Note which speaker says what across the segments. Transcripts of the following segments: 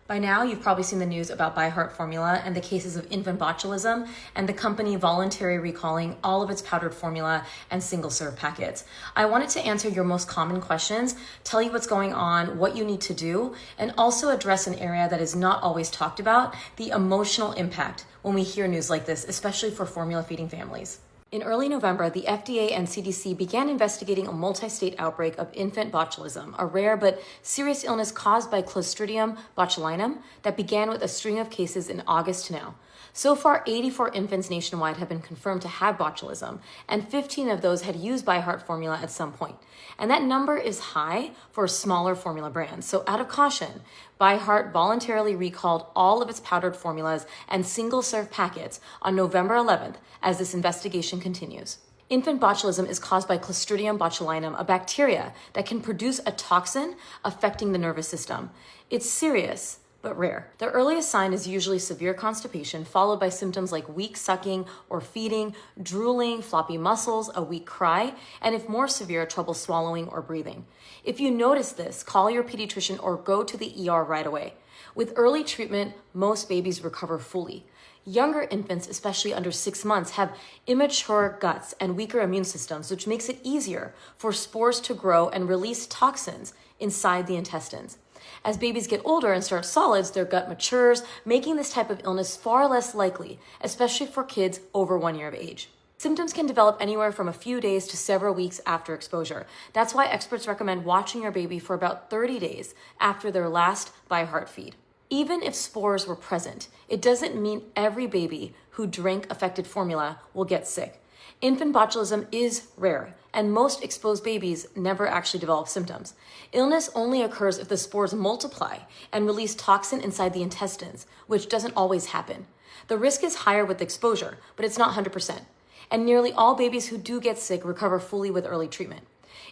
Speaker 1: By now, you've probably seen the news about ByHeart formula and the cases of infant botulism and the company voluntarily recalling all of its powdered formula and single-serve packets. I wanted to answer your most common questions, tell you what's going on, what you need to do, and also address an area that is not always talked about, the emotional impact when we hear news like this, especially for formula feeding families. In early November, the FDA and CDC began investigating a multi-state outbreak of infant botulism, a rare but serious illness caused by Clostridium botulinum that began with a string of cases in August to now. So far, 84 infants nationwide have been confirmed to have botulism, and 15 of those had used ByHeart formula at some point. And that number is high for smaller formula brands. So out of caution, ByHeart voluntarily recalled all of its powdered formulas and single-serve packets on November 11th as this investigation continues. Infant botulism is caused by Clostridium botulinum, a bacteria that can produce a toxin affecting the nervous system. It's serious, but rare. The earliest sign is usually severe constipation, followed by symptoms like weak sucking or feeding, drooling, floppy muscles, a weak cry, and if more severe, trouble swallowing or breathing. If you notice this, call your pediatrician or go to the ER right away. With early treatment, most babies recover fully. Younger infants, especially under 6 months, have immature guts and weaker immune systems, which makes it easier for spores to grow and release toxins inside the intestines. As babies get older and start solids, their gut matures, making this type of illness far less likely, especially for kids over 1 year of age. Symptoms can develop anywhere from a few days to several weeks after exposure. That's why experts recommend watching your baby for about 30 days after their last ByHeart feed. Even if spores were present, it doesn't mean every baby who drank affected formula will get sick. Infant botulism is rare, and most exposed babies never actually develop symptoms. Illness only occurs if the spores multiply and release toxin inside the intestines, which doesn't always happen. The risk is higher with exposure, but it's not 100%. And nearly all babies who do get sick recover fully with early treatment.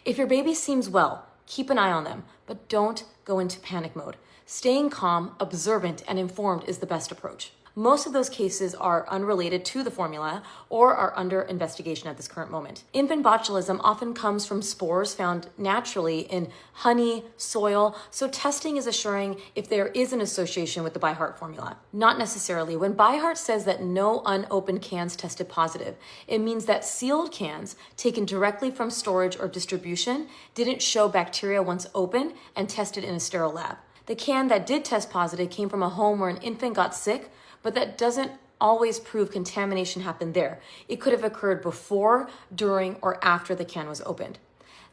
Speaker 1: If your baby seems well, keep an eye on them, but don't go into panic mode. Staying calm, observant, and informed is the best approach. Most of those cases are unrelated to the formula or are under investigation at this current moment. Infant botulism often comes from spores found naturally in honey, soil, so testing is assuring if there is an association with the ByHeart formula. Not necessarily. When ByHeart says that no unopened cans tested positive, it means that sealed cans taken directly from storage or distribution didn't show bacteria once opened and tested in a sterile lab. The can that did test positive came from a home where an infant got sick, but that doesn't always prove contamination happened there. It could have occurred before, during, or after the can was opened.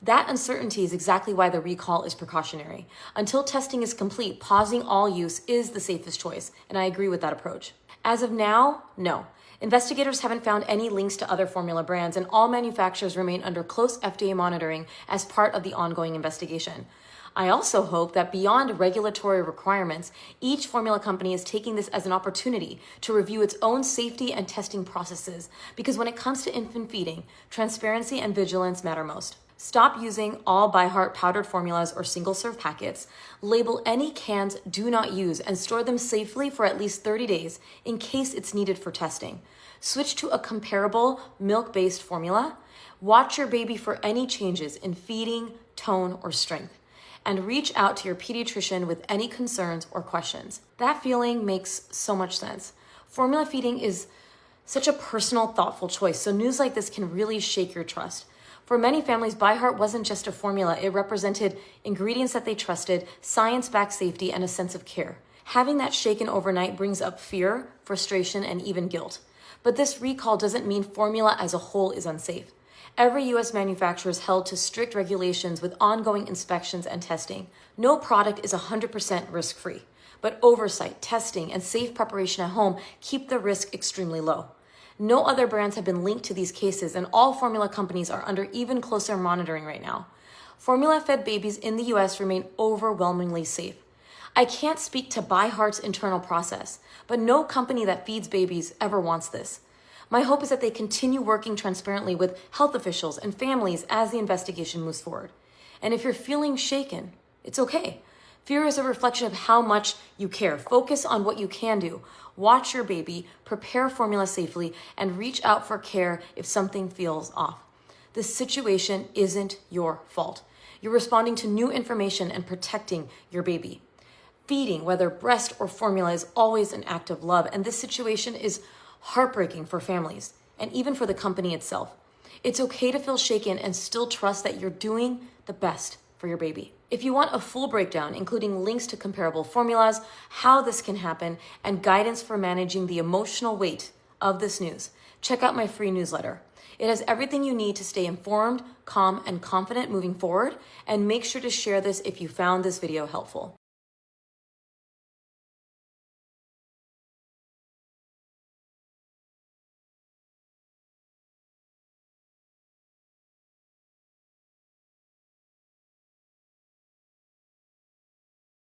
Speaker 1: That uncertainty is exactly why the recall is precautionary. Until testing is complete, pausing all use is the safest choice, and I agree with that approach. As of now, no. Investigators haven't found any links to other formula brands, and all manufacturers remain under close FDA monitoring as part of the ongoing investigation. I also hope that beyond regulatory requirements, each formula company is taking this as an opportunity to review its own safety and testing processes, because when it comes to infant feeding, transparency and vigilance matter most. Stop using all ByHeart powdered formulas or single-serve packets. Label any cans do not use and store them safely for at least 30 days in case it's needed for testing. Switch to a comparable milk-based formula. Watch your baby for any changes in feeding, tone, or strength, and reach out to your pediatrician with any concerns or questions. That feeling makes so much sense. Formula feeding is such a personal, thoughtful choice, so news like this can really shake your trust. For many families, ByHeart wasn't just a formula. It represented ingredients that they trusted, science-backed safety, and a sense of care. Having that shaken overnight brings up fear, frustration, and even guilt. But this recall doesn't mean formula as a whole is unsafe. Every U.S. manufacturer is held to strict regulations with ongoing inspections and testing. No product is 100% risk-free, but oversight, testing, and safe preparation at home keep the risk extremely low. No other brands have been linked to these cases, and all formula companies are under even closer monitoring right now. Formula-fed babies in the U.S. remain overwhelmingly safe. I can't speak to ByHeart's internal process, but no company that feeds babies ever wants this. My hope is that they continue working transparently with health officials and families as the investigation moves forward. And if you're feeling shaken, it's okay. Fear is a reflection of how much you care. Focus on what you can do. Watch your baby, prepare formula safely, and reach out for care if something feels off. This situation isn't your fault. You're responding to new information and protecting your baby. Feeding, whether breast or formula, is always an act of love, and this situation is heartbreaking for families and even for the company itself. It's okay to feel shaken and still trust that you're doing the best for your baby. If you want a full breakdown, including links to comparable formulas, how this can happen, and guidance for managing the emotional weight of this news, check out my free newsletter. It has everything you need to stay informed, calm, and confident moving forward, and make sure to share this if you found this video helpful.